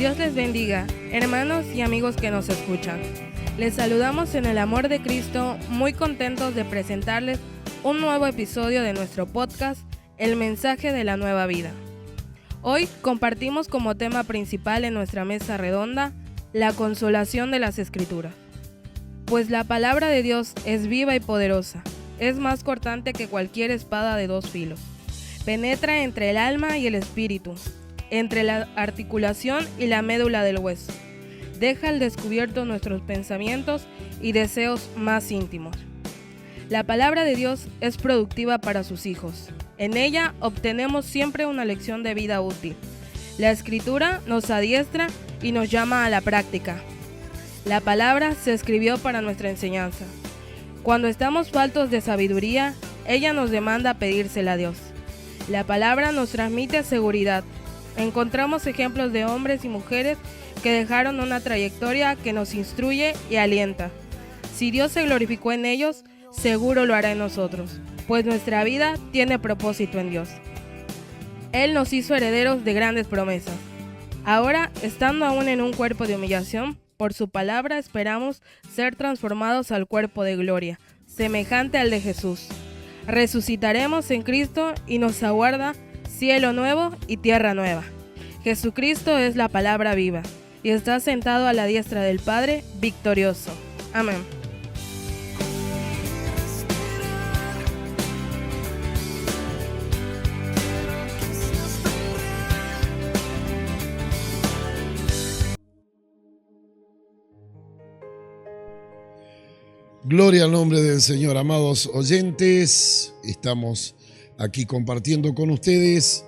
Dios les bendiga, hermanos y amigos que nos escuchan. Les saludamos en el amor de Cristo, muy contentos de presentarles un nuevo episodio de nuestro podcast, El Mensaje de la Nueva Vida. Hoy compartimos como tema principal en nuestra mesa redonda la consolación de las Escrituras. Pues la palabra de Dios es viva y poderosa, es más cortante que cualquier espada de dos filos. Penetra entre el alma y el espíritu, entre la articulación y la médula del hueso. Deja al descubierto nuestros pensamientos y deseos más íntimos. La palabra de Dios es productiva para sus hijos. En ella obtenemos siempre una lección de vida útil. La Escritura nos adiestra y nos llama a la práctica. La palabra se escribió para nuestra enseñanza. Cuando estamos faltos de sabiduría, ella nos demanda pedírsela a Dios. La palabra nos transmite seguridad. Encontramos ejemplos de hombres y mujeres que dejaron una trayectoria que nos instruye y alienta. Si Dios se glorificó en ellos, seguro lo hará en nosotros, pues nuestra vida tiene propósito en Dios. Él nos hizo herederos de grandes promesas. Ahora, estando aún en un cuerpo de humillación, por su palabra esperamos ser transformados al cuerpo de gloria, semejante al de Jesús. Resucitaremos en Cristo y nos aguarda cielo nuevo y tierra nueva. Jesucristo es la palabra viva y está sentado a la diestra del Padre, victorioso. Amén. Gloria al nombre del Señor, amados oyentes. Estamos aquí compartiendo con ustedes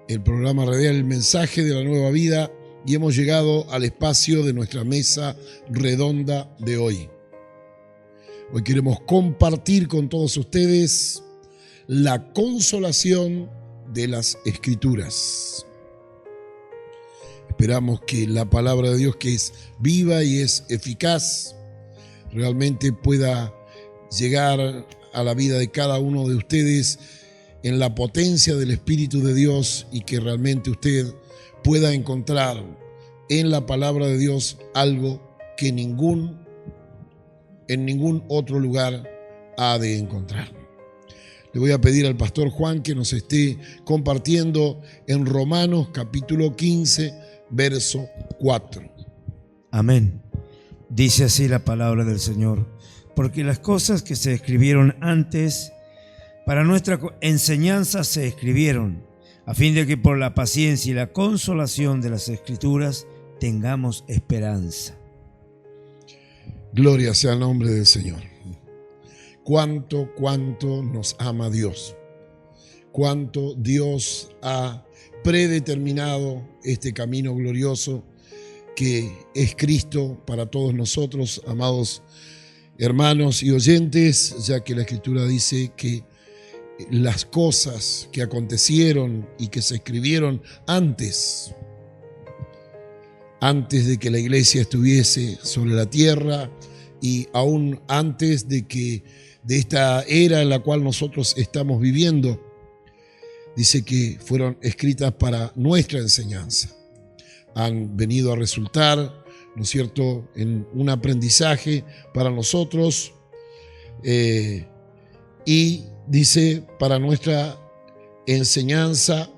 el programa radial El Mensaje de la Nueva Vida y hemos llegado al espacio de nuestra mesa redonda de hoy. Hoy queremos compartir con todos ustedes la consolación de las Escrituras. Esperamos que la palabra de Dios, que es viva y es eficaz, realmente pueda llegar a la vida de cada uno de ustedes en la potencia del Espíritu de Dios y que realmente usted pueda encontrar en la palabra de Dios algo que en ningún otro lugar ha de encontrar. Le voy a pedir al pastor Juan que nos esté compartiendo en Romanos capítulo 15, verso 4. Amén. Dice así la palabra del Señor: porque las cosas que se escribieron antes para nuestra enseñanza se escribieron, a fin de que por la paciencia y la consolación de las Escrituras tengamos esperanza. Gloria sea el nombre del Señor. Cuánto nos ama Dios. Cuánto Dios ha predeterminado este camino glorioso que es Cristo para todos nosotros, amados hermanos y oyentes, ya que la Escritura dice que las cosas que acontecieron y que se escribieron antes de que la iglesia estuviese sobre la tierra y aún antes de esta era en la cual nosotros estamos viviendo, dice que fueron escritas para nuestra enseñanza. Han venido a resultar, ¿no es cierto?, en un aprendizaje para nosotros y dice para nuestra enseñanza,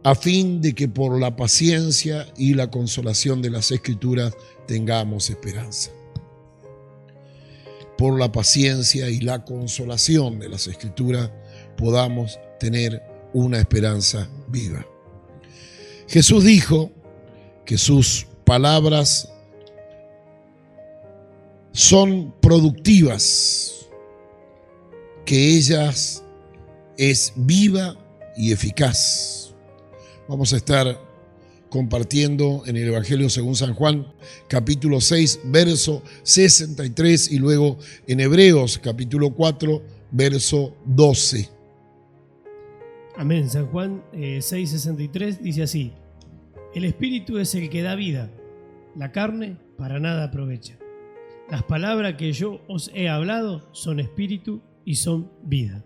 a fin de que por la paciencia y la consolación de las Escrituras tengamos esperanza. Por la paciencia y la consolación de las Escrituras podamos tener una esperanza viva. Jesús dijo que sus palabras son productivas, que ellas es viva y eficaz. Vamos a estar compartiendo en el Evangelio según San Juan, capítulo 6, verso 63, y luego en Hebreos, capítulo 4, verso 12. Amén. San Juan 6:63 dice así: el Espíritu es el que da vida, la carne para nada aprovecha. Las palabras que yo os he hablado son espíritu y son vida.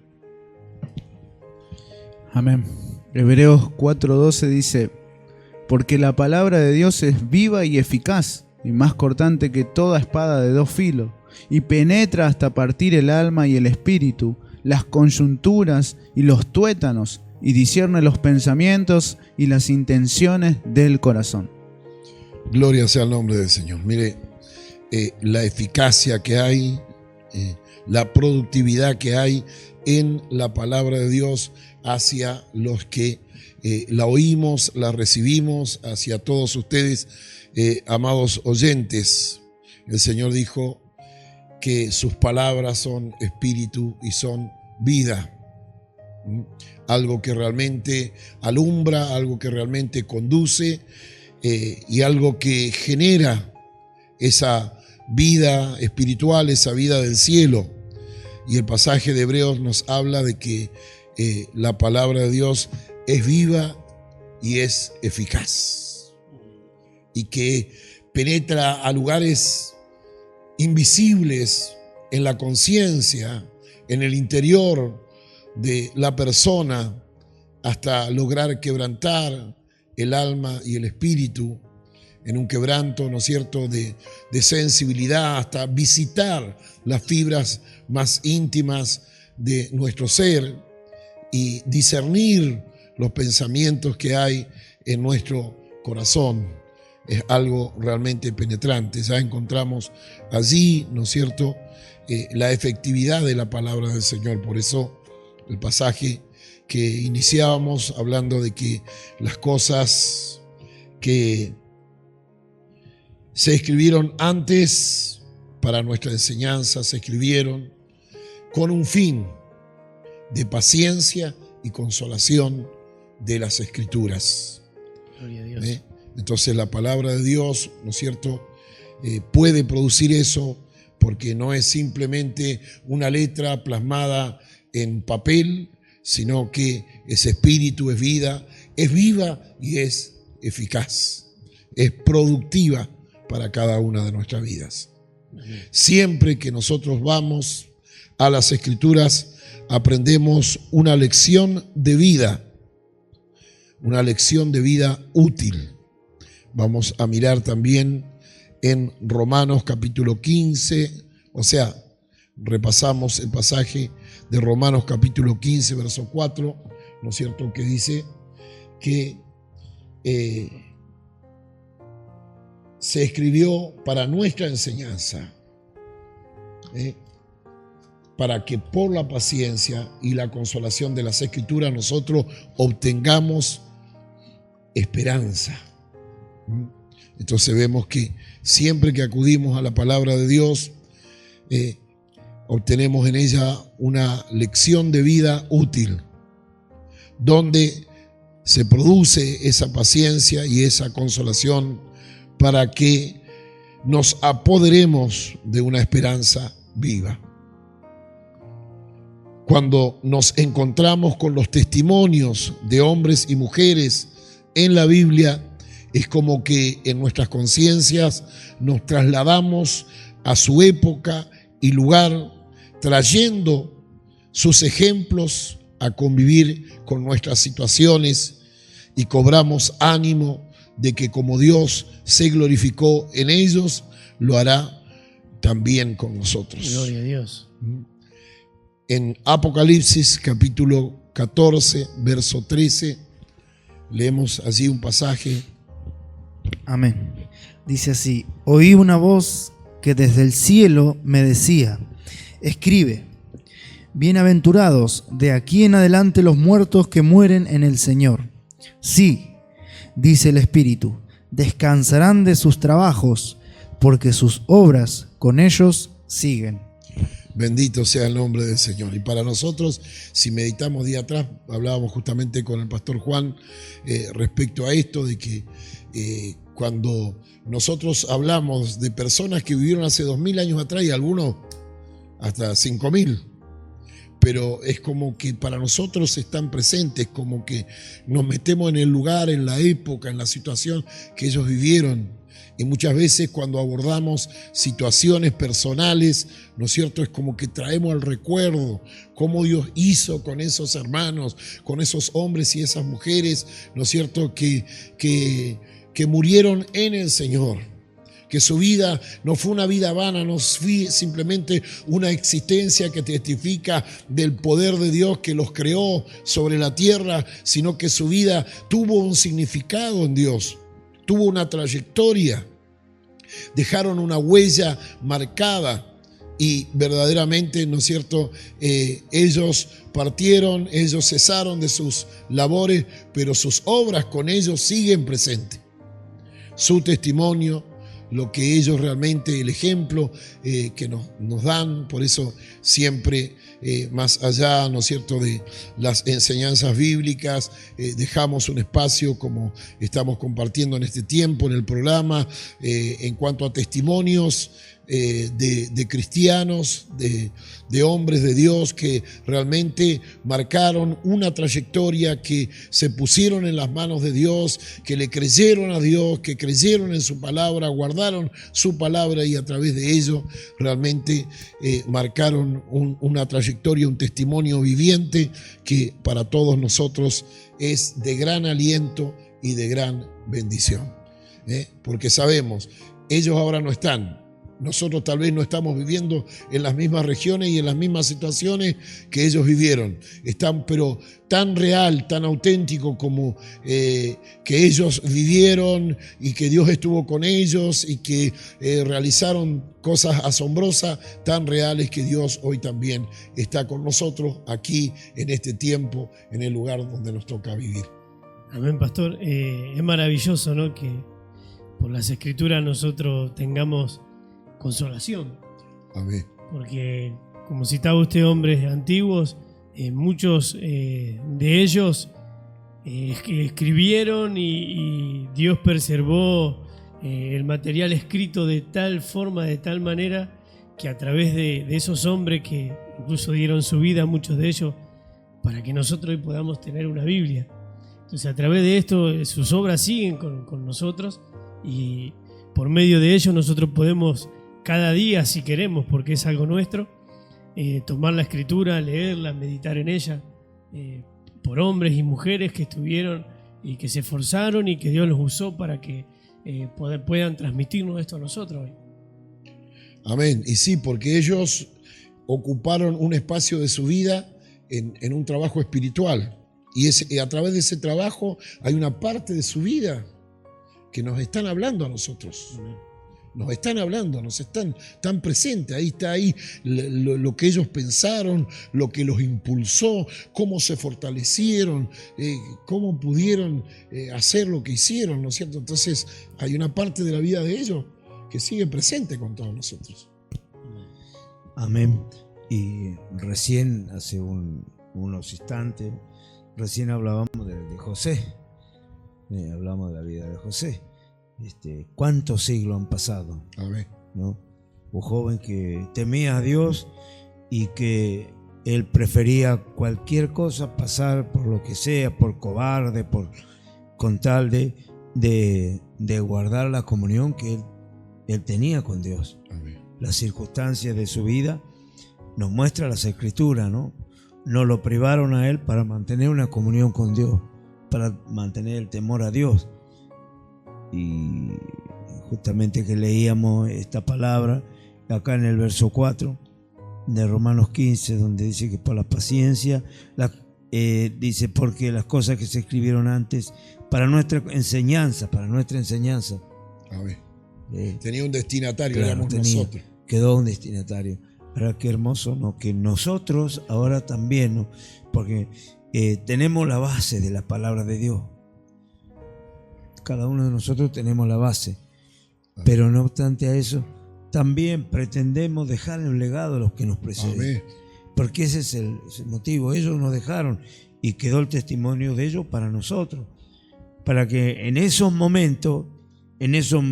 Amén. Hebreos 4:12 dice: porque la palabra de Dios es viva y eficaz, y más cortante que toda espada de 2 filos, y penetra hasta partir el alma y el espíritu, las coyunturas y los tuétanos, y discierne los pensamientos y las intenciones del corazón. Gloria sea el nombre del Señor. Mire, la eficacia que hay, la productividad que hay en la palabra de Dios hacia los que la oímos, la recibimos, hacia todos ustedes, amados oyentes. El Señor dijo que sus palabras son espíritu y son vida. Algo que realmente alumbra, algo que realmente conduce y algo que genera esa vida espiritual, esa vida del cielo. Y el pasaje de Hebreos nos habla de que la palabra de Dios es viva y es eficaz, y que penetra a lugares invisibles en la conciencia, en el interior de la persona, hasta lograr quebrantar el alma y el espíritu en un quebranto, ¿no es cierto?, de sensibilidad, hasta visitar las fibras más íntimas de nuestro ser y discernir los pensamientos que hay en nuestro corazón. Es algo realmente penetrante. Ya encontramos allí, ¿no es cierto?, la efectividad de la palabra del Señor. Por eso el pasaje que iniciábamos hablando de que las cosas que se escribieron antes para nuestra enseñanza se escribieron con un fin de paciencia y consolación de las Escrituras. Gloria a Dios. Entonces la palabra de Dios, ¿no es cierto?, puede producir eso, porque no es simplemente una letra plasmada en papel, sino que ese espíritu es vida, es viva y es eficaz, es productiva para cada una de nuestras vidas. Siempre que nosotros vamos a las Escrituras, aprendemos una lección de vida útil. Vamos a mirar también en Romanos capítulo 15, o sea, repasamos el pasaje de Romanos capítulo 15, verso 4, ¿no es cierto?, que dice que se escribió para nuestra enseñanza, para que por la paciencia y la consolación de las Escrituras nosotros obtengamos esperanza. Entonces vemos que siempre que acudimos a la palabra de Dios, obtenemos en ella una lección de vida útil, donde se produce esa paciencia y esa consolación para que nos apoderemos de una esperanza viva. Cuando nos encontramos con los testimonios de hombres y mujeres en la Biblia, es como que en nuestras conciencias nos trasladamos a su época y lugar, trayendo sus ejemplos a convivir con nuestras situaciones, y cobramos ánimo de que como Dios se glorificó en ellos, lo hará también con nosotros. Gloria a Dios. En Apocalipsis capítulo 14, verso 13, leemos allí un pasaje. Amén. Dice así: oí una voz que desde el cielo me decía: escribe, bienaventurados de aquí en adelante los muertos que mueren en el Señor. Sí, dice el Espíritu, descansarán de sus trabajos, porque sus obras con ellos siguen. Bendito sea el nombre del Señor. Y para nosotros, si meditamos día atrás, hablábamos justamente con el pastor Juan respecto a esto, de que cuando nosotros hablamos de personas que vivieron hace 2000 años atrás, y algunos hasta 5000, pero es como que para nosotros están presentes, como que nos metemos en el lugar, en la época, en la situación que ellos vivieron. Y muchas veces cuando abordamos situaciones personales, ¿no es cierto?, es como que traemos al recuerdo cómo Dios hizo con esos hermanos, con esos hombres y esas mujeres, ¿no es cierto?, que murieron en el Señor. Que su vida no fue una vida vana, no fue simplemente una existencia que testifica del poder de Dios que los creó sobre la tierra, sino que su vida tuvo un significado en Dios, tuvo una trayectoria, dejaron una huella marcada y verdaderamente, ¿no es cierto?, ellos partieron, ellos cesaron de sus labores, pero sus obras con ellos siguen presentes. Su testimonio, lo que ellos realmente, el ejemplo que nos dan, por eso siempre más allá, ¿no es cierto?, de las enseñanzas bíblicas, dejamos un espacio como estamos compartiendo en este tiempo en el programa, en cuanto a testimonios de cristianos, de hombres de Dios que realmente marcaron una trayectoria, que se pusieron en las manos de Dios, que le creyeron a Dios, que creyeron en su palabra, guardaron su palabra y a través de ello realmente marcaron una trayectoria, un testimonio viviente que para todos nosotros es de gran aliento y de gran bendición. Porque sabemos, ellos ahora no están. Nosotros tal vez no estamos viviendo en las mismas regiones y en las mismas situaciones que ellos vivieron. Están, pero tan real, tan auténtico como que ellos vivieron y que Dios estuvo con ellos y que realizaron cosas asombrosas, tan reales que Dios hoy también está con nosotros aquí en este tiempo, en el lugar donde nos toca vivir. Amén, pastor. Es maravilloso, ¿no?, que por las Escrituras nosotros tengamos consolación. Amén. Porque, como citaba usted, hombres antiguos, muchos de ellos escribieron y Dios preservó el material escrito de tal forma, de tal manera, que a través de esos hombres que incluso dieron su vida, muchos de ellos, para que nosotros hoy podamos tener una Biblia. Entonces, a través de esto, sus obras siguen con nosotros y por medio de ellos nosotros podemos cada día, si queremos, porque es algo nuestro, tomar la Escritura, leerla, meditar en ella, por hombres y mujeres que estuvieron y que se esforzaron y que Dios los usó para que puedan transmitirnos esto a nosotros hoy. Amén. Y sí, porque ellos ocuparon un espacio de su vida en un trabajo espiritual. Y a través de ese trabajo hay una parte de su vida que nos están hablando a nosotros. Amén. Nos están hablando, nos están tan presentes. Ahí está lo que ellos pensaron, lo que los impulsó, cómo se fortalecieron, cómo pudieron hacer lo que hicieron, ¿no es cierto? Entonces hay una parte de la vida de ellos que sigue presente con todos nosotros. Amén. Y recién, hace unos instantes, recién hablábamos de José. Hablamos de la vida de José. ¿Cuántos siglos han pasado? Amén. ¿No? Un joven que temía a Dios y que él prefería cualquier cosa, pasar por lo que sea, por cobarde, con tal de guardar la comunión que él tenía con Dios. Amén. Las circunstancias de su vida nos muestra las Escrituras, ¿no? No lo privaron a él para mantener una comunión con Dios, para mantener el temor a Dios. Y justamente que leíamos esta palabra acá en el verso 4 de Romanos 15, donde dice que por la paciencia, dice porque las cosas que se escribieron antes para nuestra enseñanza. Amén. Tenía un destinatario, claro, éramos nosotros. Quedó un destinatario. Ahora qué hermoso, ¿no? Que nosotros ahora también, ¿no? Porque tenemos la base de la palabra de Dios. Cada uno de nosotros tenemos la base, pero no obstante a eso, también pretendemos dejar un legado a los que nos preceden. Amén. Porque ese es el motivo. Ellos nos dejaron y quedó el testimonio de ellos para nosotros, para que en esos momentos, en esos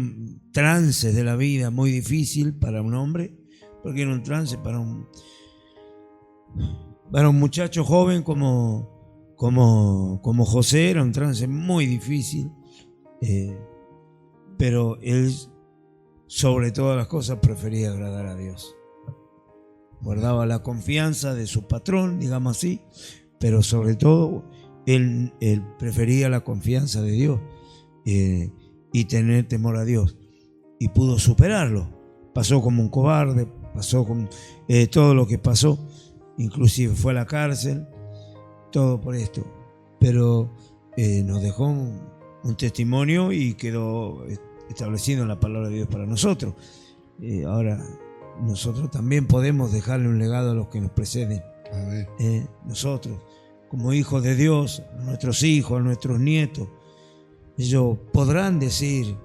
trances de la vida muy difícil para un hombre, porque era un trance para un muchacho joven como José, era un trance muy difícil. pero él sobre todas las cosas prefería agradar a Dios. Guardaba la confianza de su patrón, digamos así, pero sobre todo él prefería la confianza de Dios y tener temor a Dios. Y pudo superarlo. Pasó como un cobarde, pasó con todo lo que pasó, inclusive fue a la cárcel, todo por esto. Pero nos dejó un testimonio y quedó establecido en la palabra de Dios para nosotros. Ahora nosotros también podemos dejarle un legado a los que nos preceden. Nosotros, como hijos de Dios, a nuestros hijos, a nuestros nietos, ellos podrán decir,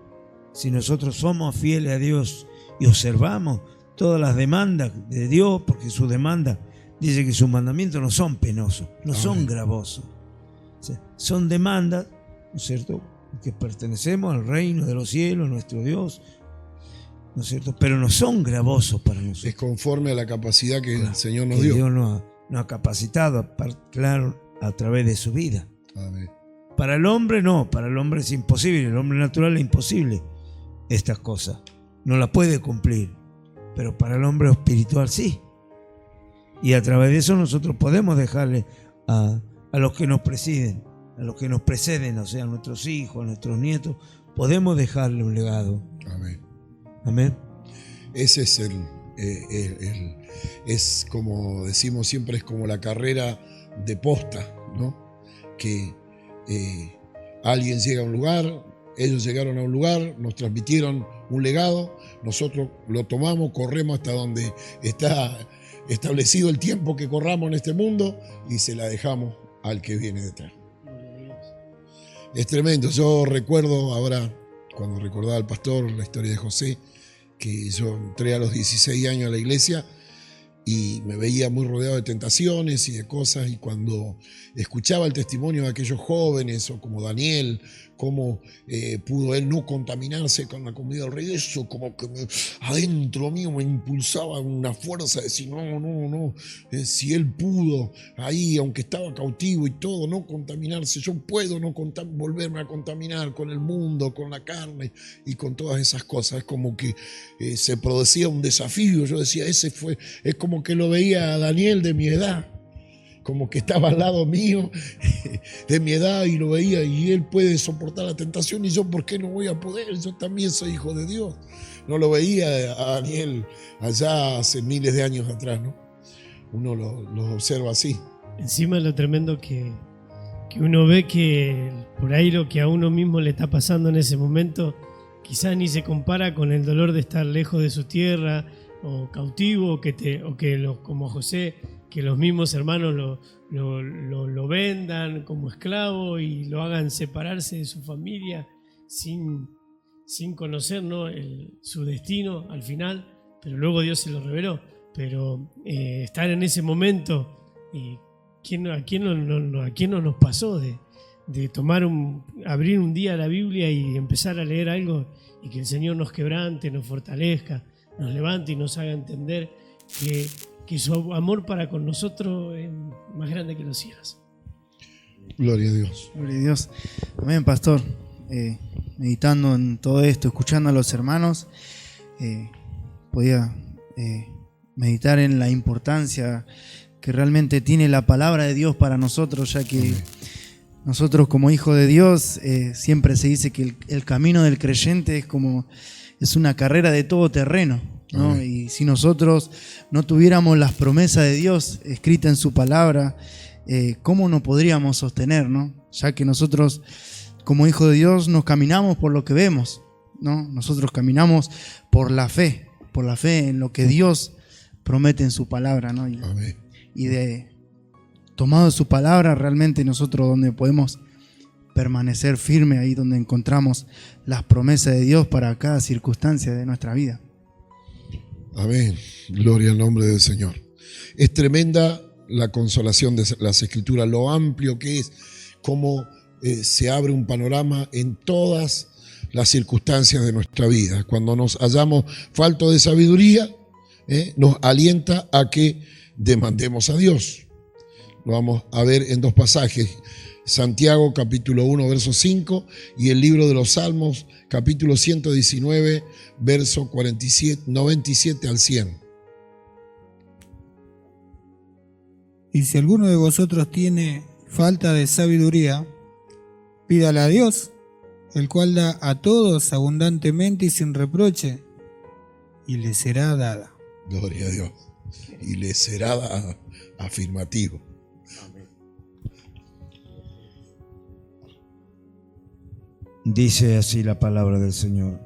si nosotros somos fieles a Dios y observamos todas las demandas de Dios, porque su demanda dice que sus mandamientos no son penosos, no son gravosos. O sea, son demandas, ¿no es cierto?, que pertenecemos al reino de los cielos, nuestro Dios, ¿no es cierto?, pero no son gravosos para nosotros. Es conforme a la capacidad que el Señor nos dio. Dios nos ha capacitado, claro, a través de su vida. Amén. Para el hombre no, para el hombre es imposible, el hombre natural es imposible estas cosas, no las puede cumplir, pero para el hombre espiritual sí. Y a través de eso nosotros podemos dejarle a los que nos presiden, a los que nos preceden, o sea, a nuestros hijos, a nuestros nietos, podemos dejarle un legado. Amén. Amén. Ese es es como decimos siempre, es como la carrera de posta, ¿no? Que alguien llega a un lugar, ellos llegaron a un lugar, nos transmitieron un legado, nosotros lo tomamos, corremos hasta donde está establecido el tiempo que corramos en este mundo y se la dejamos al que viene detrás. Es tremendo. Yo recuerdo ahora, cuando recordaba al pastor la historia de José, que yo entré a los 16 años a la iglesia y me veía muy rodeado de tentaciones y de cosas, y cuando escuchaba el testimonio de aquellos jóvenes, o como Daniel, cómo pudo él no contaminarse con la comida del rey, eso como que adentro mío me impulsaba una fuerza de decir, no, si él pudo ahí, aunque estaba cautivo y todo, no contaminarse, yo puedo no volverme a contaminar con el mundo, con la carne y con todas esas cosas. Es como que se producía un desafío. Yo decía, es como que lo veía a Daniel de mi edad, como que estaba al lado mío de mi edad, y lo veía, y él puede soportar la tentación, y yo, ¿por qué no voy a poder? Yo también soy hijo de Dios. No lo veía a Daniel allá hace miles de años atrás, ¿no? Uno lo observa así. Encima lo tremendo que uno ve que por ahí lo que a uno mismo le está pasando en ese momento quizás ni se compara con el dolor de estar lejos de su tierra o cautivo, como José, que los mismos hermanos lo vendan como esclavo y lo hagan separarse de su familia sin conocer, ¿no?, su destino al final, pero luego Dios se lo reveló. Pero estar en ese momento, ¿a quién no nos pasó de abrir un día la Biblia y empezar a leer algo, y que el Señor nos quebrante, nos fortalezca, nos levante y nos haga entender que su amor para con nosotros es más grande que los cielos? Gloria a Dios. Gloria a Dios. Amén, pastor. Meditando en todo esto, escuchando a los hermanos, podía meditar en la importancia que realmente tiene la palabra de Dios para nosotros, ya que nosotros como hijos de Dios, siempre se dice que el camino del creyente es una carrera de todo terreno, ¿no? Y si nosotros no tuviéramos las promesas de Dios escritas en su palabra, ¿cómo nos podríamos sostener, ¿no? Ya que nosotros como hijos de Dios nos caminamos por lo que vemos, ¿no? Nosotros caminamos por la fe en lo que Dios promete en su palabra, ¿no? Y tomado su palabra, realmente nosotros donde podemos permanecer firme, ahí donde encontramos las promesas de Dios para cada circunstancia de nuestra vida. Amén. Gloria al nombre del Señor. Es tremenda la consolación de las Escrituras, lo amplio que es, cómo se abre un panorama en todas las circunstancias de nuestra vida. Cuando nos hallamos faltos de sabiduría, nos alienta a que demandemos a Dios. Lo vamos a ver en dos pasajes. Santiago capítulo 1, verso 5, y el libro de los Salmos capítulo 119, verso 97 al 100. Y si alguno de vosotros tiene falta de sabiduría, pídala a Dios, el cual da a todos abundantemente y sin reproche, y le será dada. Gloria a Dios. Y le será dada. Afirmativo. Dice así la palabra del Señor.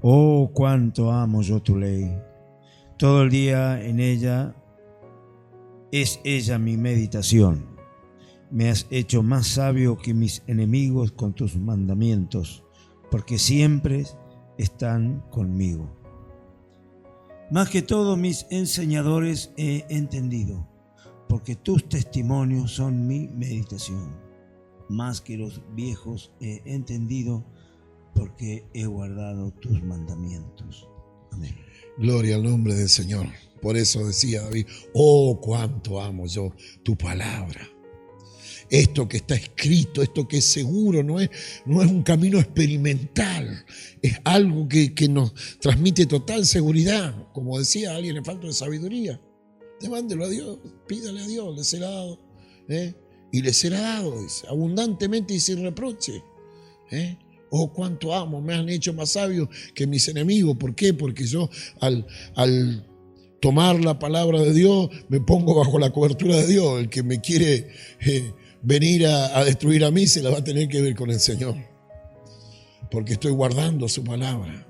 Oh, cuánto amo yo tu ley. Todo el día en ella es ella mi meditación. Me has hecho más sabio que mis enemigos con tus mandamientos, porque siempre están conmigo. Más que todos mis enseñadores he entendido, porque tus testimonios son mi meditación. Más que los viejos he entendido, porque he guardado tus mandamientos. Amén. Gloria al nombre del Señor. Por eso decía David, oh, cuánto amo yo tu palabra. Esto que está escrito, esto que es seguro, no es un camino experimental, es algo que nos transmite total seguridad. Como decía alguien, le falta de sabiduría. Demándelo a Dios, pídale a Dios, le será dado. Y le será dado, dice, abundantemente y sin reproche. Oh, cuánto amo, me han hecho más sabio que mis enemigos. ¿Por qué? Porque yo al tomar la palabra de Dios me pongo bajo la cobertura de Dios. El que me quiere venir a destruir a mí se la va a tener que ver con el Señor, porque estoy guardando su palabra.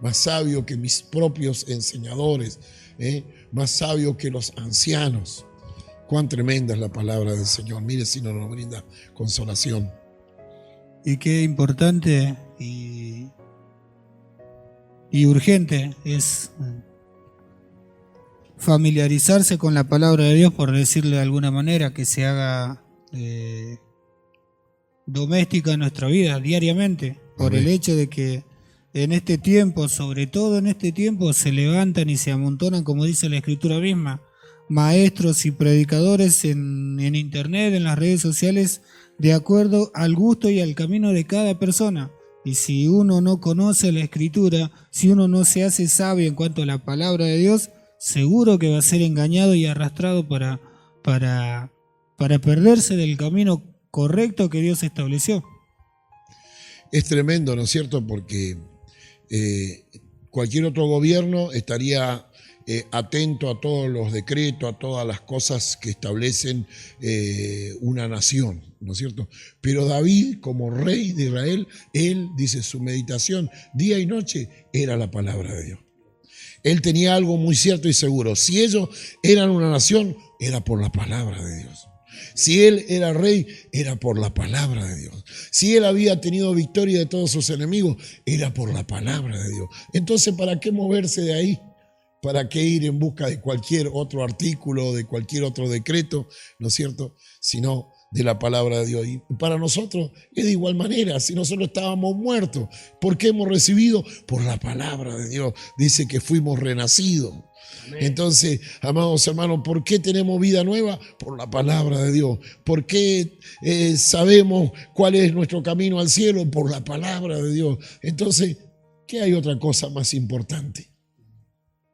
Más sabio que mis propios enseñadores, más sabio que los ancianos. Cuán tremenda es la palabra del Señor. Mire si no nos brinda consolación. Y qué importante y urgente es familiarizarse con la palabra de Dios, por decirle de alguna manera, que se haga doméstica en nuestra vida diariamente, por el hecho de que en este tiempo, sobre todo en este tiempo, se levantan y se amontonan, como dice la Escritura misma, maestros y predicadores en internet, en las redes sociales, de acuerdo al gusto y al camino de cada persona. Y si uno no conoce la Escritura, si uno no se hace sabio en cuanto a la palabra de Dios, seguro que va a ser engañado y arrastrado para perderse del camino correcto que Dios estableció. Es tremendo, ¿no es cierto? Porque cualquier otro gobierno estaría atento a todos los decretos, a todas las cosas que establecen una nación, ¿no es cierto? Pero David, como rey de Israel, él dice, su meditación día y noche era la palabra de Dios. Él tenía algo muy cierto y seguro. Si ellos eran una nación, era por la palabra de Dios. Si él era rey, era por la palabra de Dios. Si él había tenido victoria de todos sus enemigos, era por la palabra de Dios. Entonces, ¿para qué moverse de ahí? ¿Para qué ir en busca de cualquier otro artículo, de cualquier otro decreto, ¿no es cierto? Sino de la palabra de Dios. Y para nosotros es de igual manera. Si nosotros estábamos muertos, ¿por qué hemos recibido? Por la palabra de Dios. Dice que fuimos renacidos. Amén. Entonces, amados hermanos, ¿por qué tenemos vida nueva? Por la palabra de Dios. ¿Por qué sabemos cuál es nuestro camino al cielo? Por la palabra de Dios. Entonces, ¿qué hay otra cosa más importante?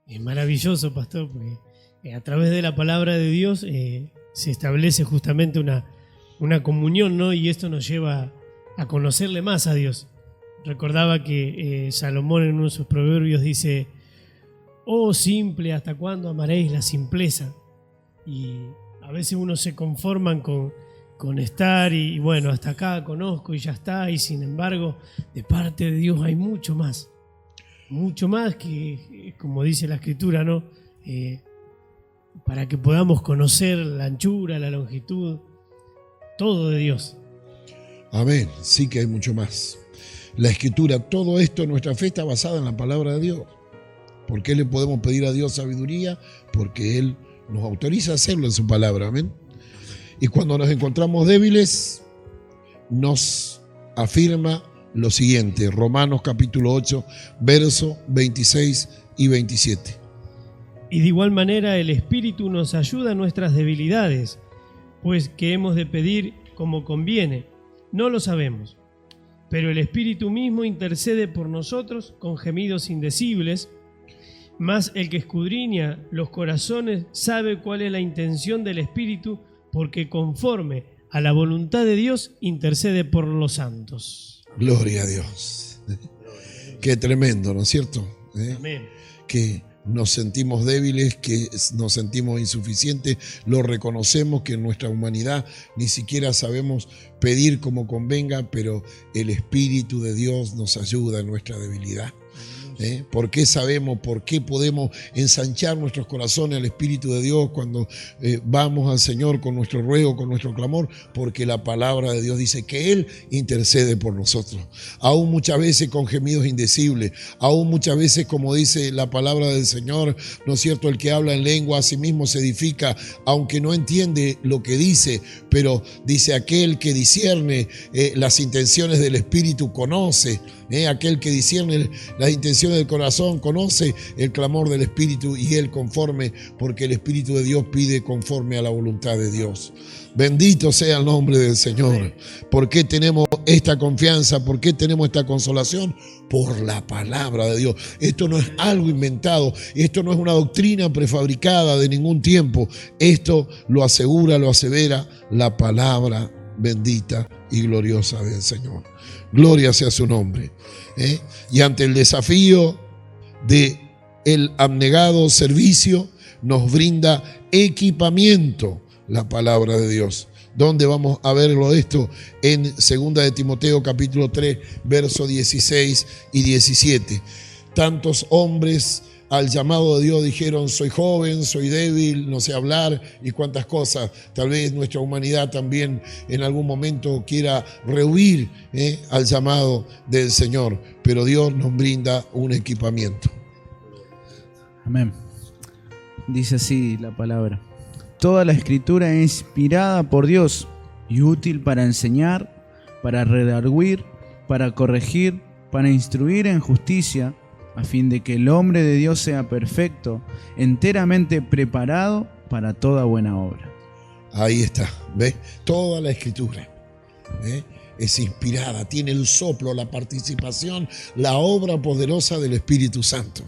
Es maravilloso, pastor, porque a través de la palabra de Dios se establece justamente una comunión, ¿no? Y esto nos lleva a conocerle más a Dios. Recordaba que Salomón en uno de sus proverbios dice: oh simple, ¿hasta cuándo amaréis la simpleza? Y a veces uno se conforman con estar y bueno, hasta acá conozco y ya está, y sin embargo, de parte de Dios hay mucho más que, como dice la Escritura, ¿no? Para que podamos conocer la anchura, la longitud, todo de Dios. Amén, sí que hay mucho más. La Escritura, todo esto, nuestra fe está basada en la palabra de Dios. ¿Por qué le podemos pedir a Dios sabiduría? Porque Él nos autoriza a hacerlo en su palabra, amén. Y cuando nos encontramos débiles, nos afirma lo siguiente, Romanos capítulo 8, versos 26 y 27. Y de igual manera el Espíritu nos ayuda en nuestras debilidades, pues que hemos de pedir como conviene, no lo sabemos. Pero el Espíritu mismo intercede por nosotros con gemidos indecibles, mas el que escudriña los corazones sabe cuál es la intención del Espíritu, porque conforme a la voluntad de Dios intercede por los santos. Gloria a Dios. Qué tremendo, ¿no es cierto? Amén. Que nos sentimos débiles, que nos sentimos insuficientes, lo reconocemos, que en nuestra humanidad ni siquiera sabemos pedir como convenga, pero el Espíritu de Dios nos ayuda en nuestra debilidad. ¿Por qué sabemos, por qué podemos ensanchar nuestros corazones al Espíritu de Dios cuando vamos al Señor con nuestro ruego, con nuestro clamor? Porque la palabra de Dios dice que Él intercede por nosotros, aún muchas veces con gemidos indecibles, aún muchas veces, como dice la palabra del Señor, ¿no es cierto? El que habla en lengua a sí mismo se edifica, aunque no entiende lo que dice, pero dice aquel que discierne las intenciones del Espíritu conoce, aquel que discierne las intenciones del corazón conoce el clamor del Espíritu, y Él conforme, porque el Espíritu de Dios pide conforme a la voluntad de Dios. Bendito sea el nombre del Señor. ¿Por qué tenemos esta confianza? ¿Por qué tenemos esta consolación? Por la palabra de Dios. Esto no es algo inventado, esto no es una doctrina prefabricada de ningún tiempo. Esto lo asegura, lo asevera la palabra bendita y gloriosa del Señor. Gloria sea su nombre. Y ante el desafío de el abnegado servicio, nos brinda equipamiento la palabra de Dios. ¿Dónde vamos a verlo esto? En 2 de Timoteo capítulo 3, versos 16 y 17. Tantos hombres al llamado de Dios dijeron: soy joven, soy débil, no sé hablar y cuántas cosas. Tal vez nuestra humanidad también en algún momento quiera rehuir al llamado del Señor, pero Dios nos brinda un equipamiento. Amén. Dice así la palabra: toda la escritura es inspirada por Dios y útil para enseñar, para redarguir, para corregir, para instruir en justicia, a fin de que el hombre de Dios sea perfecto, enteramente preparado para toda buena obra. Ahí está, ¿ves? Toda la escritura es inspirada, tiene el soplo, la participación, la obra poderosa del Espíritu Santo,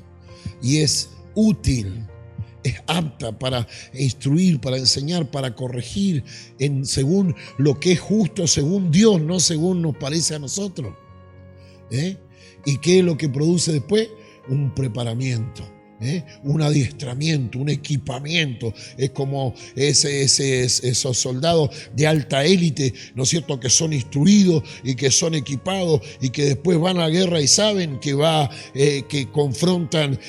y es útil, es apta para instruir, para enseñar, para corregir según lo que es justo, según Dios, no según nos parece a nosotros. ¿Y qué es lo que produce después? Un preparamiento, un adiestramiento, un equipamiento. Es como esos soldados de alta élite, ¿no es cierto?, que son instruidos y que son equipados y que después van a la guerra y saben que confrontan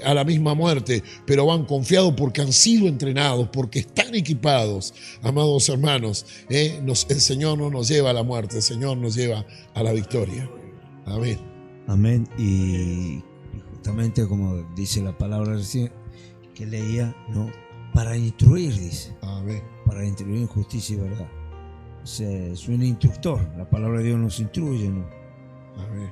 a la misma muerte, pero van confiados porque han sido entrenados, porque están equipados. Amados hermanos, el Señor no nos lleva a la muerte, el Señor nos lleva a la victoria. Amén. Amén. Y justamente como dice la palabra recién que leía, ¿no? Para instruir, dice. Amén. Para instruir en justicia y verdad. O sea, es un instructor. La palabra de Dios nos instruye, ¿no? Amén.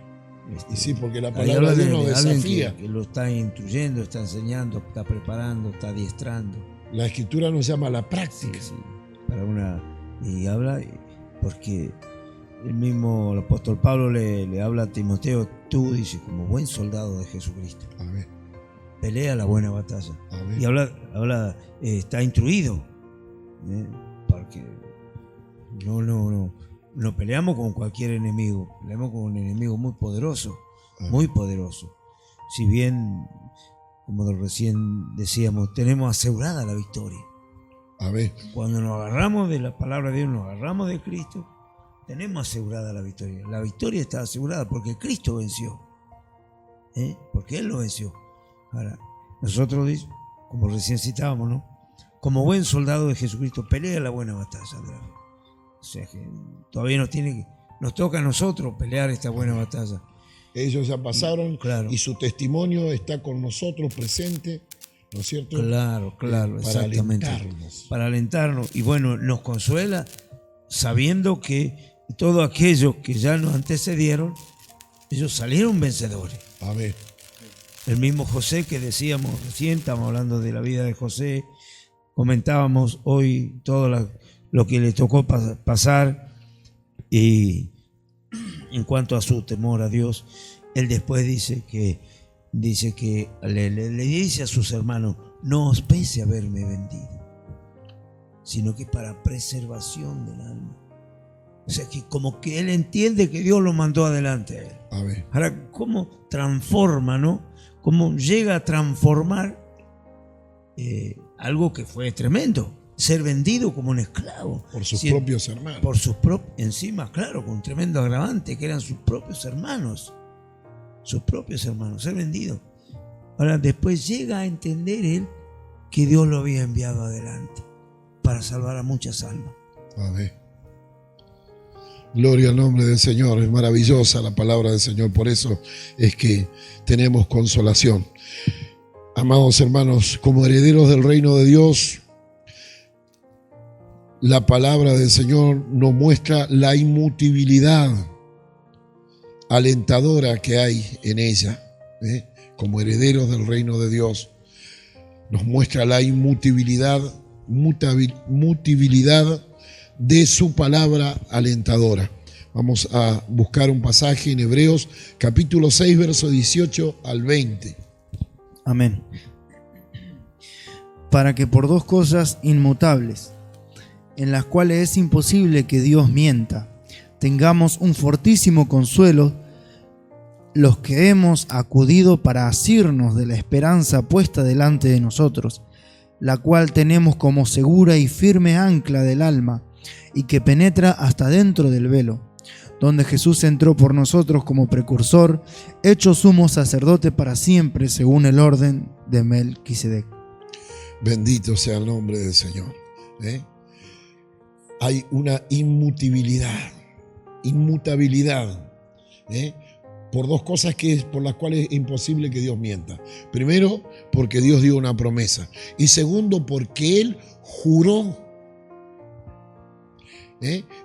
Y sí, porque la palabra de Dios nos desafía. Que lo está instruyendo, está enseñando, está preparando, está adiestrando. La Escritura nos llama a la práctica. Sí, y habla porque el mismo el apóstol Pablo le habla a Timoteo: tú, dice, como buen soldado de Jesucristo, amén, pelea la buena batalla. Amén. Y habla está instruido, porque no peleamos con cualquier enemigo, peleamos con un enemigo muy poderoso, amén, muy poderoso. Si bien, como recién decíamos, tenemos asegurada la victoria. Amén. Cuando nos agarramos de la palabra de Dios, nos agarramos de Cristo, tenemos asegurada la victoria. La victoria está asegurada porque Cristo venció. Porque Él lo venció. Ahora, nosotros, como recién citábamos, ¿no? Como buen soldado de Jesucristo, pelea la buena batalla. O sea que todavía nos toca a nosotros pelear esta buena batalla. Ellos ya pasaron, claro, y su testimonio está con nosotros presente, ¿no es cierto? Claro, para exactamente. Para alentarnos. Y bueno, nos consuela sabiendo que todos aquellos que ya nos antecedieron, ellos salieron vencedores. Amén. El mismo José que decíamos recién, estamos hablando de la vida de José, comentábamos hoy todo lo que le tocó pasar. Y en cuanto a su temor a Dios, él después dice que le dice a sus hermanos: no os pese haberme vendido, sino que para preservación del alma. O sea, que como que él entiende que Dios lo mandó adelante a él. A ver. Ahora, ¿cómo transforma, no? ¿Cómo llega a transformar algo que fue tremendo? Ser vendido como un esclavo. Por sus propios hermanos. Por sus propios, encima, claro, con un tremendo agravante, que eran sus propios hermanos. Sus propios hermanos, ser vendido. Ahora, después llega a entender él que Dios lo había enviado adelante para salvar a muchas almas. A ver. Gloria al nombre del Señor. Es maravillosa la palabra del Señor. Por eso es que tenemos consolación. Amados hermanos, como herederos del reino de Dios, la palabra del Señor nos muestra la inmutabilidad alentadora que hay en ella. Como herederos del reino de Dios, nos muestra la inmutabilidad de su palabra alentadora. Vamos a buscar un pasaje en Hebreos capítulo 6, verso 18 al 20. Amén. Para que por dos cosas inmutables, en las cuales es imposible que Dios mienta, tengamos un fortísimo consuelo, los que hemos acudido para asirnos de la esperanza puesta delante de nosotros, la cual tenemos como segura y firme ancla del alma, y que penetra hasta dentro del velo, donde Jesús entró por nosotros como precursor, hecho sumo sacerdote para siempre, según el orden de Melquisedec. Bendito sea el nombre del Señor. Hay una inmutabilidad, por dos cosas por las cuales es imposible que Dios mienta. Primero, porque Dios dio una promesa. Y segundo, porque Él juró.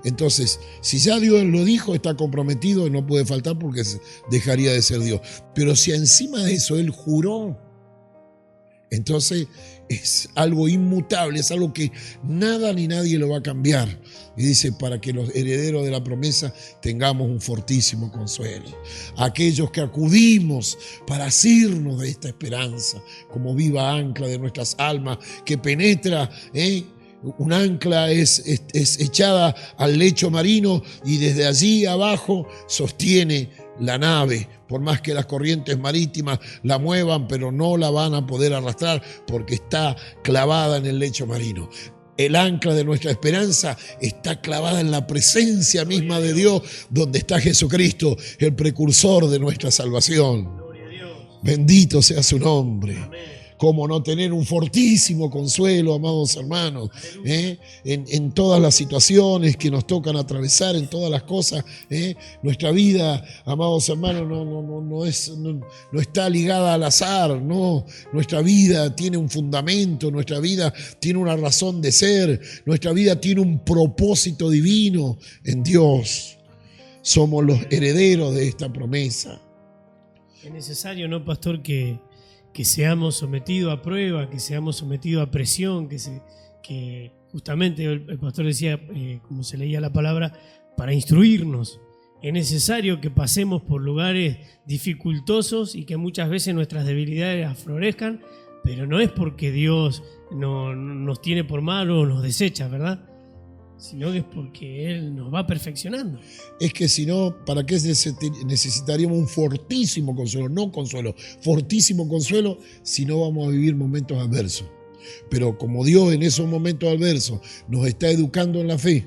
Entonces, si ya Dios lo dijo, está comprometido y no puede faltar, porque dejaría de ser Dios. Pero si encima de eso Él juró, entonces es algo inmutable, es algo que nada ni nadie lo va a cambiar. Y dice, para que los herederos de la promesa tengamos un fortísimo consuelo. Aquellos que acudimos para asirnos de esta esperanza, como viva ancla de nuestras almas, que penetra, un ancla es echada al lecho marino y desde allí abajo sostiene la nave, por más que las corrientes marítimas la muevan, pero no la van a poder arrastrar porque está clavada en el lecho marino. El ancla de nuestra esperanza está clavada en la presencia misma de Dios, donde está Jesucristo, el precursor de nuestra salvación. Bendito sea su nombre. Cómo no tener un fortísimo consuelo, amados hermanos, en todas las situaciones que nos tocan atravesar, en todas las cosas. Nuestra vida, amados hermanos, no está ligada al azar, no. Nuestra vida tiene un fundamento, nuestra vida tiene una razón de ser, nuestra vida tiene un propósito divino en Dios. Somos los herederos de esta promesa. Es necesario, ¿no, pastor, que seamos sometidos a prueba, que seamos sometidos a presión, que justamente el pastor decía, como se leía la palabra, para instruirnos. Es necesario que pasemos por lugares dificultosos y que muchas veces nuestras debilidades aflorezcan, pero no es porque Dios nos tiene por malos o nos desecha, ¿verdad? Sino que es porque Él nos va perfeccionando. Es que si no, ¿para qué necesitaríamos un fortísimo consuelo? No consuelo, fortísimo consuelo, si no vamos a vivir momentos adversos. Pero como Dios en esos momentos adversos nos está educando en la fe,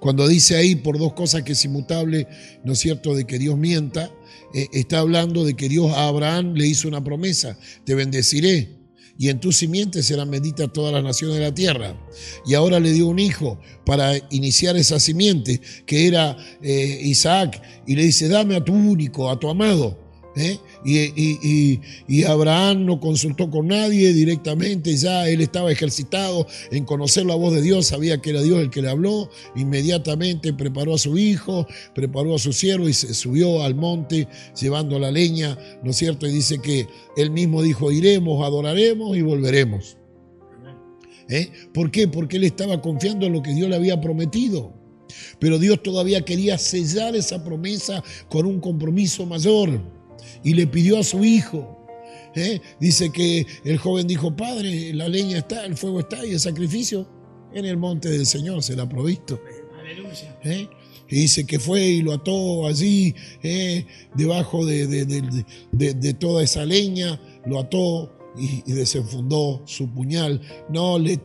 cuando dice ahí por dos cosas que es inmutable, ¿no es cierto?, de que Dios mienta, está hablando de que Dios a Abraham le hizo una promesa: te bendeciré, y en tu simiente serán benditas todas las naciones de la tierra. Y ahora le dio un hijo para iniciar esa simiente, que era Isaac, y le dice: dame a tu único, a tu amado. Y Abraham no consultó con nadie, directamente ya él estaba ejercitado en conocer la voz de Dios, sabía que era Dios el que le habló. Inmediatamente preparó a su hijo, preparó a su siervo y se subió al monte llevando la leña, ¿no es cierto? Y dice que él mismo dijo: iremos, adoraremos y volveremos. ¿Por qué? Porque él estaba confiando en lo que Dios le había prometido. Pero Dios todavía quería sellar esa promesa con un compromiso mayor. Y le pidió a su hijo. Dice que el joven dijo: Padre, la leña está, el fuego está y el sacrificio en el monte del Señor será provisto. Aleluya. Y dice que fue y lo ató allí, debajo de toda esa leña, lo ató y desenfundó su puñal. No le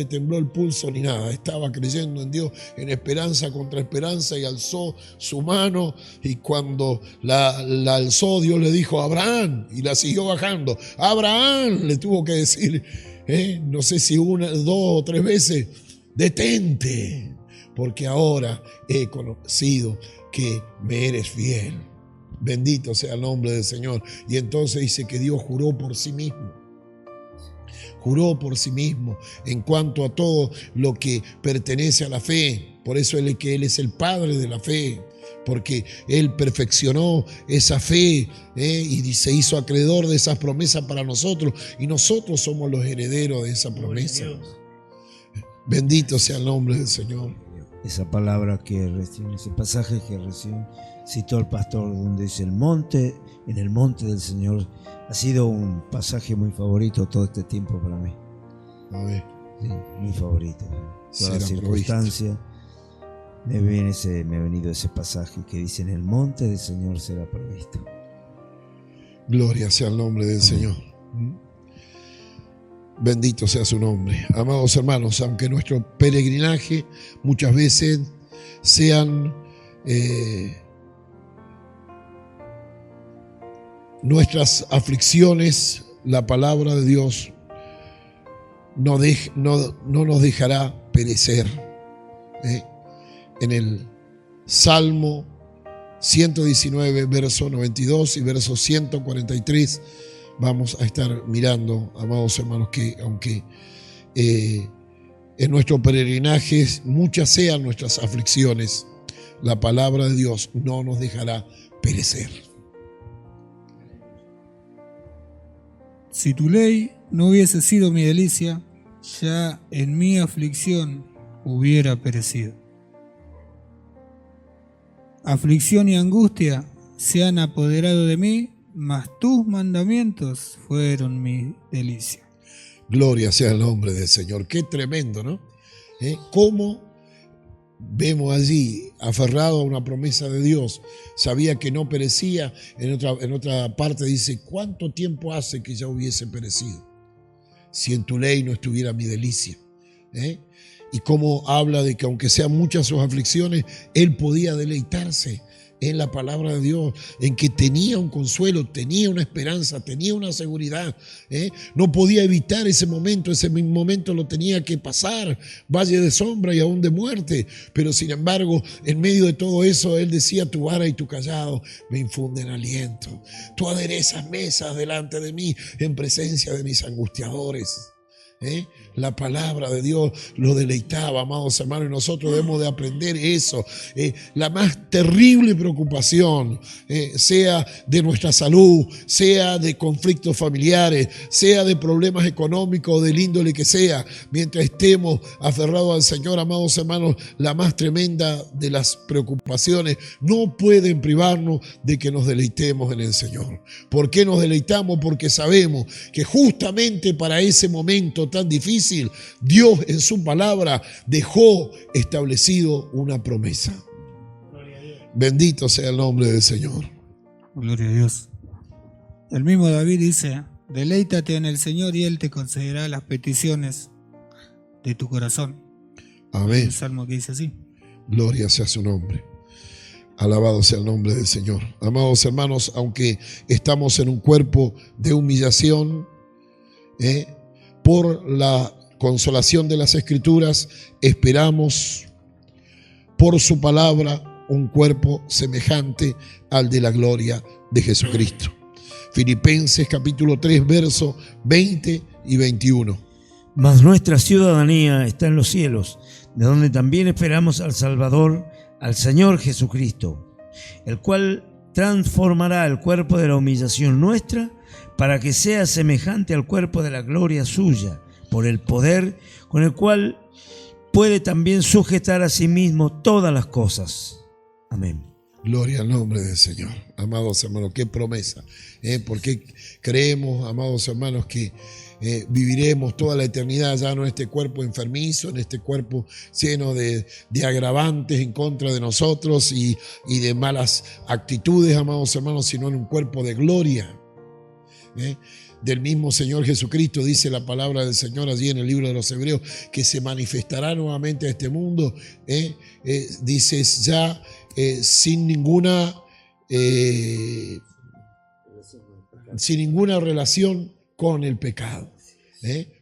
tembló el pulso ni nada. Estaba creyendo en Dios, en esperanza contra esperanza, y alzó su mano, y cuando la alzó, Dios le dijo: Abraham, y la siguió bajando. Abraham, le tuvo que decir, no sé si 1, 2 o 3 veces: detente, porque ahora he conocido que me eres fiel. Bendito sea el nombre del Señor. Y entonces dice que Dios juró por sí mismo. Juró por sí mismo en cuanto a todo lo que pertenece a la fe. Por eso que Él es el Padre de la fe, porque Él perfeccionó esa fe, y se hizo acreedor de esas promesas para nosotros, y nosotros somos los herederos de esa promesa. Bendito sea el nombre del Señor. Esa palabra que recién, ese pasaje que recién citó el pastor, donde dice en el monte del Señor, ha sido un pasaje muy favorito todo este tiempo para mí. Amén. Sí, muy favorito. Toda Será circunstancia me ha venido ese pasaje que dice: en el monte del Señor será provisto. Gloria sea el nombre del Señor. Bendito sea su nombre. Amados hermanos, aunque nuestro peregrinaje muchas veces sean nuestras aflicciones, la palabra de Dios no nos dejará perecer. En el Salmo 119, verso 92 y verso 143, vamos a estar mirando, amados hermanos, que aunque en nuestro peregrinaje muchas sean nuestras aflicciones, la palabra de Dios no nos dejará perecer. Si tu ley no hubiese sido mi delicia, ya en mi aflicción hubiera perecido. Aflicción y angustia se han apoderado de mí, mas tus mandamientos fueron mi delicia. Gloria sea el nombre del Señor. Qué tremendo, ¿no? Cómo vemos allí, aferrado a una promesa de Dios, sabía que no perecía. En otra parte dice: ¿cuánto tiempo hace que ya hubiese perecido si en tu ley no estuviera mi delicia? Y cómo habla de que aunque sean muchas sus aflicciones, él podía deleitarse en la palabra de Dios, en que tenía un consuelo, tenía una esperanza, tenía una seguridad. No podía evitar ese mismo momento lo tenía que pasar, valle de sombra y aún de muerte, pero sin embargo, en medio de todo eso, él decía: tu vara y tu callado me infunden aliento, tú aderezas mesas delante de mí en presencia de mis angustiadores. La palabra de Dios lo deleitaba, amados hermanos, y nosotros debemos de aprender eso. La más terrible preocupación, sea de nuestra salud, sea de conflictos familiares, sea de problemas económicos o del índole que sea, mientras estemos aferrados al Señor, amados hermanos, la más tremenda de las preocupaciones no pueden privarnos de que nos deleitemos en el Señor. ¿Por qué nos deleitamos? Porque sabemos que justamente para ese momento tan difícil, Dios en su palabra dejó establecido una promesa. Bendito sea el nombre del Señor. Gloria a Dios. El mismo David dice: deleítate en el Señor y Él te concederá las peticiones de tu corazón. Amén. El salmo que dice así. Gloria sea su nombre. Alabado sea el nombre del Señor. Amados hermanos, aunque estamos en un cuerpo de humillación, por la consolación de las Escrituras, esperamos por su palabra un cuerpo semejante al de la gloria de Jesucristo. Filipenses capítulo 3, versos 20 y 21. Mas nuestra ciudadanía está en los cielos, de donde también esperamos al Salvador, al Señor Jesucristo, el cual transformará el cuerpo de la humillación nuestra para que sea semejante al cuerpo de la gloria suya, por el poder con el cual puede también sujetar a sí mismo todas las cosas. Amén. Gloria al nombre del Señor. Amados hermanos, qué promesa. Porque creemos, amados hermanos, que viviremos toda la eternidad ya no en este cuerpo enfermizo, en este cuerpo lleno de agravantes en contra de nosotros y de malas actitudes, amados hermanos, sino en un cuerpo de gloria. Del mismo Señor Jesucristo, dice la palabra del Señor allí en el libro de los Hebreos, que se manifestará nuevamente a este mundo, dice ya sin ninguna relación con el pecado.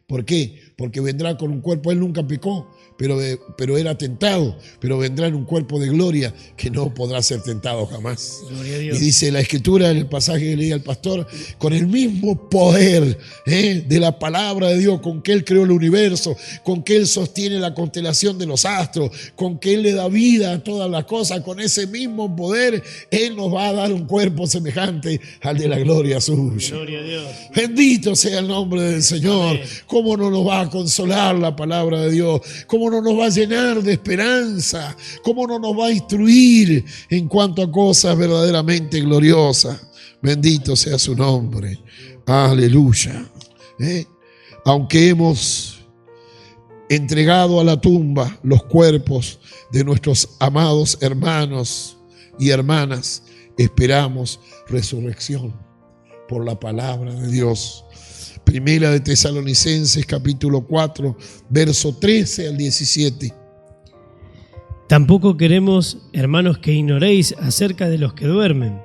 ¿Por qué? Porque vendrá con un cuerpo, él nunca pecó, pero era tentado, pero vendrá en un cuerpo de gloria que no podrá ser tentado jamás. Gloria a Dios. Y dice la Escritura, en el pasaje que leía el pastor, con el mismo poder de la palabra de Dios, con que Él creó el universo, con que Él sostiene la constelación de los astros, con que Él le da vida a todas las cosas, con ese mismo poder, Él nos va a dar un cuerpo semejante al de la gloria suya. Gloria a Dios. Bendito sea el nombre del Señor. Amén. ¿Cómo no nos va a consolar la palabra de Dios? ¿Cómo no nos va a llenar de esperanza? ¿Cómo no nos va a instruir en cuanto a cosas verdaderamente gloriosas? Bendito sea su nombre. Aleluya. Aunque hemos entregado a la tumba los cuerpos de nuestros amados hermanos y hermanas, esperamos resurrección por la palabra de Dios. Primera de Tesalonicenses, capítulo 4, verso 13 al 17. Tampoco queremos, hermanos, que ignoréis acerca de los que duermen,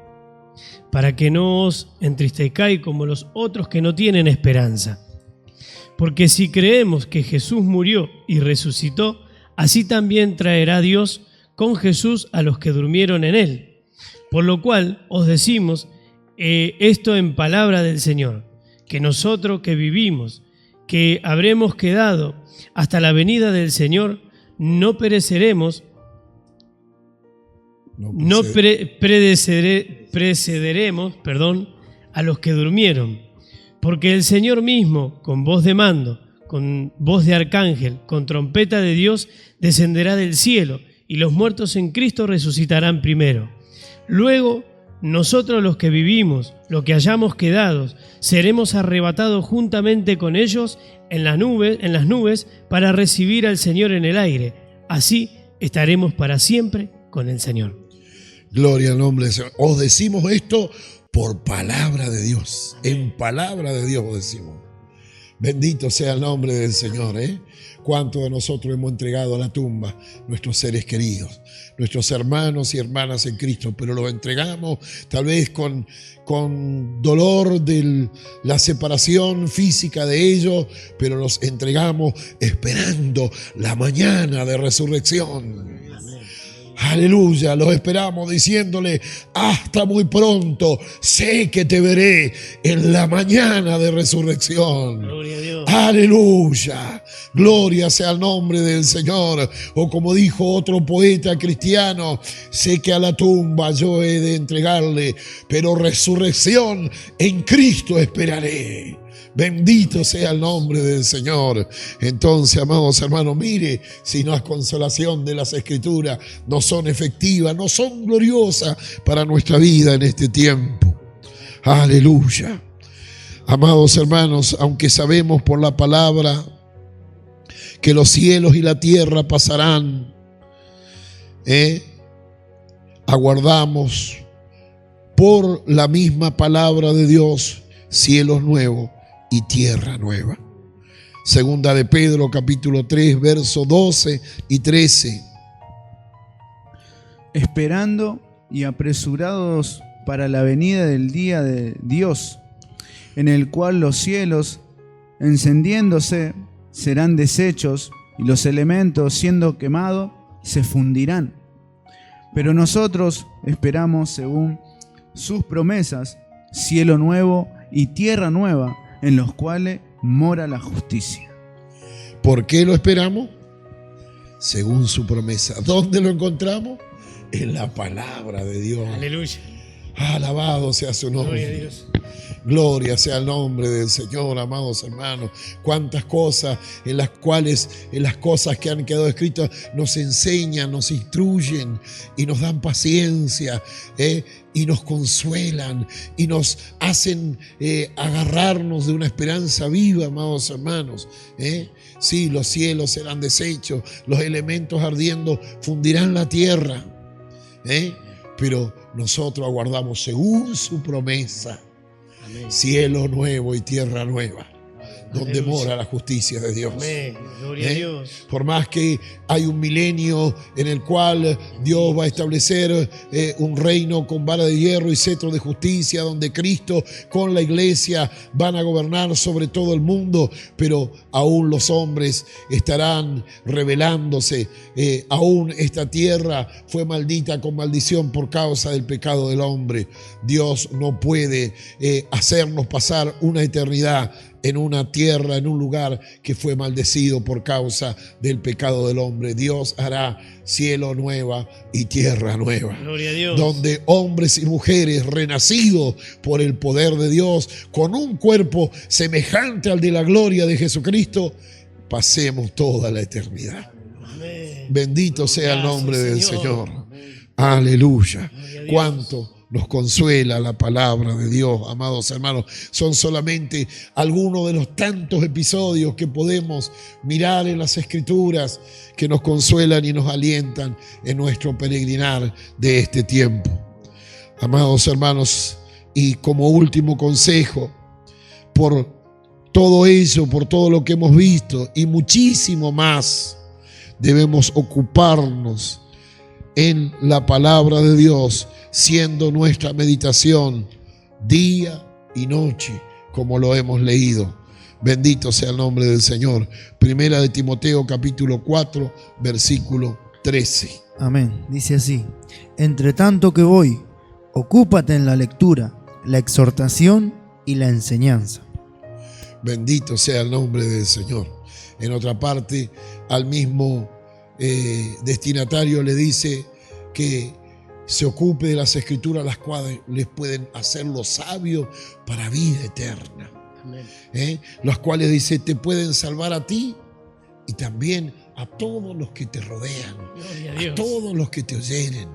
para que no os entristezcáis como los otros que no tienen esperanza. Porque si creemos que Jesús murió y resucitó, así también traerá Dios con Jesús a los que durmieron en él. Por lo cual os decimos esto en palabra del Señor, que nosotros que vivimos, que habremos quedado hasta la venida del Señor, no pereceremos, precederemos a los que durmieron, porque el Señor mismo, con voz de mando, con voz de arcángel, con trompeta de Dios, descenderá del cielo, y los muertos en Cristo resucitarán primero. Luego, nosotros los que vivimos, los que hayamos quedado, seremos arrebatados juntamente con ellos en las nubes para recibir al Señor en el aire. Así estaremos para siempre con el Señor. Gloria al nombre del Señor. Os decimos esto por palabra de Dios. En palabra de Dios os decimos. Bendito sea el nombre del Señor. ¿Cuántos de nosotros hemos entregado a la tumba nuestros seres queridos, nuestros hermanos y hermanas en Cristo? Pero los entregamos tal vez con dolor de la separación física de ellos, pero los entregamos esperando la mañana de resurrección. Aleluya, los esperamos diciéndole: hasta muy pronto, sé que te veré en la mañana de resurrección. Gloria a Dios. Aleluya, gloria sea el nombre del Señor. O como dijo otro poeta cristiano: sé que a la tumba yo he de entregarle, pero resurrección en Cristo esperaré. Bendito sea el nombre del Señor. Entonces, amados hermanos, mire si no es consolación de las Escrituras, no son efectivas, no son gloriosas para nuestra vida en este tiempo. Aleluya. Amados hermanos, aunque sabemos por la palabra que los cielos y la tierra pasarán, aguardamos por la misma palabra de Dios cielos nuevos y tierra nueva. Segunda de Pedro, capítulo 3, versos 12 y 13. Esperando y apresurados para la venida del día de Dios, en el cual los cielos, encendiéndose, serán deshechos, y los elementos, siendo quemados, se fundirán. Pero nosotros esperamos, según sus promesas, cielo nuevo y tierra nueva, en los cuales mora la justicia. ¿Por qué lo esperamos? Según su promesa. ¿Dónde lo encontramos? En la palabra de Dios. Aleluya. Alabado sea su nombre. Gloria a Dios. Gloria sea el nombre del Señor, amados hermanos. Cuántas cosas en las cosas que han quedado escritas nos enseñan, nos instruyen y nos dan paciencia, y nos consuelan y nos hacen agarrarnos de una esperanza viva, amados hermanos. Sí, los cielos serán deshechos, los elementos ardiendo fundirán la tierra, pero nosotros aguardamos según su promesa. Amén. Cielo nuevo y tierra nueva, donde Aleluya. mora la justicia de Dios. Amén. Gloria a Dios. Por más que hay un milenio en el cual Dios va a establecer un reino con vara de hierro y cetro de justicia, donde Cristo con la iglesia van a gobernar sobre todo el mundo, pero aún los hombres estarán rebelándose. Aún esta tierra fue maldita con maldición por causa del pecado del hombre. Dios no puede hacernos pasar una eternidad en una tierra, en un lugar que fue maldecido por causa del pecado del hombre. Dios hará cielo nueva y tierra nueva, Gloria a Dios. donde hombres y mujeres renacidos por el poder de Dios, con un cuerpo semejante al de la gloria de Jesucristo, pasemos toda la eternidad. Amén. Bendito sea el nombre del Señor. Señor. Aleluya. Gloria a Dios. Cuánto nos consuela la palabra de Dios, amados hermanos. Son solamente algunos de los tantos episodios que podemos mirar en las Escrituras que nos consuelan y nos alientan en nuestro peregrinar de este tiempo. Amados hermanos, y como último consejo, por todo eso, por todo lo que hemos visto y muchísimo más, debemos ocuparnos en la palabra de Dios, siendo nuestra meditación día y noche, como lo hemos leído. Bendito sea el nombre del Señor. Primera de Timoteo capítulo 4, versículo 13. Amén. Dice así: entre tanto que voy, ocúpate en la lectura, la exhortación y la enseñanza. Bendito sea el nombre del Señor. En otra parte, al mismo destinatario le dice que se ocupe de las Escrituras, las cuales les pueden hacerlo sabio para vida eterna. Amén. Las cuales, dice, te pueden salvar a ti y también a todos los que te rodean, Gloria a a Dios. todos los que te oyeren.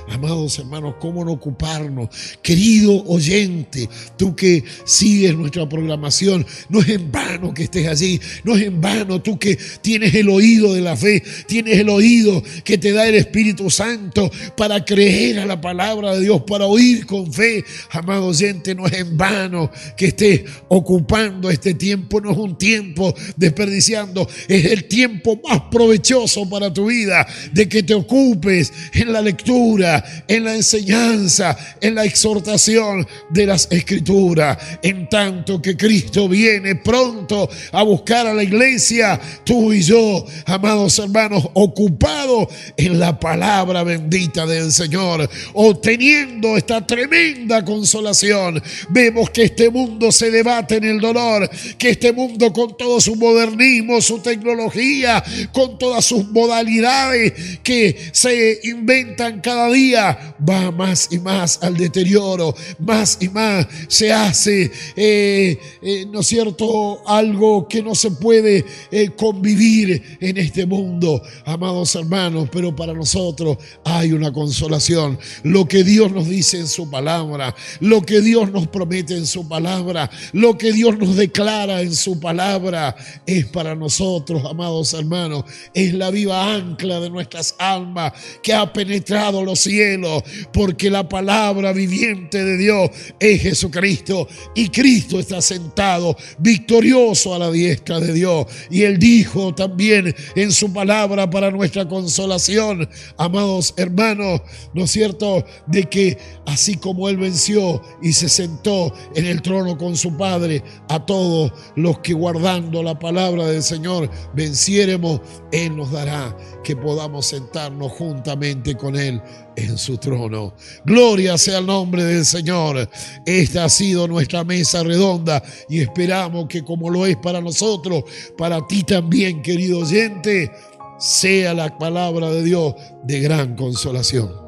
Amados hermanos, ¿cómo no ocuparnos? Querido oyente, tú que sigues nuestra programación, no es en vano que estés allí, no es en vano tú que tienes el oído de la fe, tienes el oído que te da el Espíritu Santo para creer a la palabra de Dios, para oír con fe. Amado oyente, no es en vano que estés ocupando este tiempo, no es un tiempo desperdiciando, es el tiempo más provechoso para tu vida, de que te ocupes en la lectura, en la enseñanza, en la exhortación de las Escrituras. En tanto que Cristo viene pronto a buscar a la iglesia, tú y yo, amados hermanos, ocupados en la palabra bendita del Señor, obteniendo esta tremenda consolación. Vemos que este mundo se debate en el dolor, que este mundo, con todo su modernismo, su tecnología, con todas sus modalidades que se inventan cada día, va más y más al deterioro, más y más se hace, ¿no es cierto?, algo que no se puede convivir en este mundo, amados hermanos. Pero para nosotros hay una consolación: lo que Dios nos dice en su palabra, lo que Dios nos promete en su palabra, lo que Dios nos declara en su palabra, es para nosotros, amados hermanos, es la viva ancla de nuestras almas que ha penetrado los cielos, porque la palabra viviente de Dios es Jesucristo, y Cristo está sentado victorioso a la diestra de Dios. Y Él dijo también en su palabra para nuestra consolación, amados hermanos, ¿no es cierto?, de que así como Él venció y se sentó en el trono con su Padre, a todos los que guardando la palabra del Señor venciéremos, Él nos dará que podamos sentarnos juntamente con Él en su trono. Gloria sea el nombre del Señor. Esta ha sido nuestra mesa redonda y esperamos que, como lo es para nosotros, para ti también, querido oyente, sea la palabra de Dios de gran consolación.